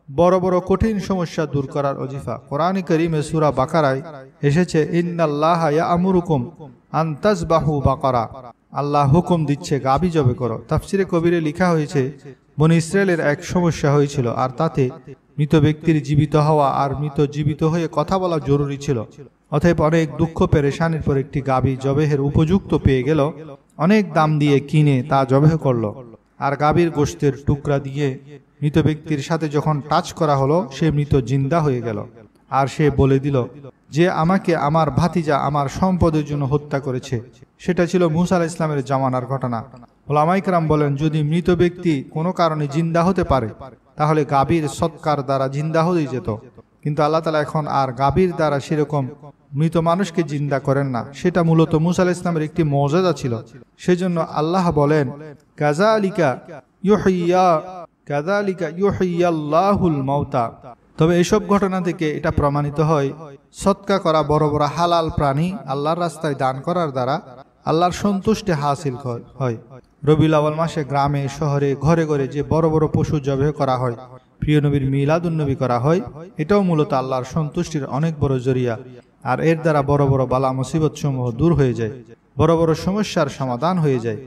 বড় বড় কঠিন সমস্যা দূর করার ওজিফা। কোরআন কারীমে সূরা বাকারায় এসেছে, ইন্নাল্লাহা ইয়া'মুরুকুম আন তাযবাহু বাকারা, আল্লাহ হুকুম দিচ্ছে গাভী জবে করো। তাফসিরে কবিরে লেখা হয়েছে, বনী ইসরায়েলের এক সমস্যা হয়েছিল, আর তাতে মৃত ব্যক্তির জীবিত হওয়া আর মৃত জীবিত হয়ে কথা বলা জরুরি ছিল। অতএব অনেক দুঃখ পেরেশানির পর একটি গাভী জবেহের উপযুক্ত পেয়ে গেল। অনেক দাম দিয়ে কিনে তা জবেহ করলো, আর গাভীর গোশতের টুকরা দিয়ে মৃত ব্যক্তির সাথে যখন টাচ করা হলো, সে মৃত জিন্দা হয়ে গেল। আর সে বলে দিল যে আমাকে আমার ভাতিজা আমার সম্পদের জন্য হত্যা করেছে। সেটা ছিল মূসা আলাইহিস সালামের জামানার ঘটনা। উলামায়ে কেরাম বলেন, যদি মৃত ব্যক্তি কোনো কারণে জিন্দা হতে পারে তাহলে গাভীর সৎকার দ্বারা জিন্দা হয়ে যেত, কিন্তু আল্লাহ তাআলা এখন আর গাভীর দ্বারা সেরকম মৃত মানুষকে জিন্দা করেন না। সেটা মূলত মূসা আলাইহিস সালামের একটি মুজিজা ছিল। সেজন্য আল্লাহ বলেন, কাযালিকা ইউহিয়াল্লাহুল মাউতা। তবে এসব ঘটনা থেকে এটা প্রমাণিত হয়, সদকা করা, বড় বড় হালাল প্রাণী আল্লাহর রাস্তায় দান করার দ্বারা আল্লাহর সন্তুষ্টি হাসিল হয়। রবিউল আউয়াল মাসে গ্রামে শহরে ঘরে ঘরে যে বড় বড় পশু জবাই করা হয়, প্রিয় নবীর মিলাদুন নবী করা হয়, এটাও মূলত আল্লাহর সন্তুষ্টির অনেক বড় জরিয়া। আর এর দ্বারা বড় বড় বালা মুসিবত সমূহ দূর হয়ে যায়, বড় বড় সমস্যার সমাধান হয়ে যায়।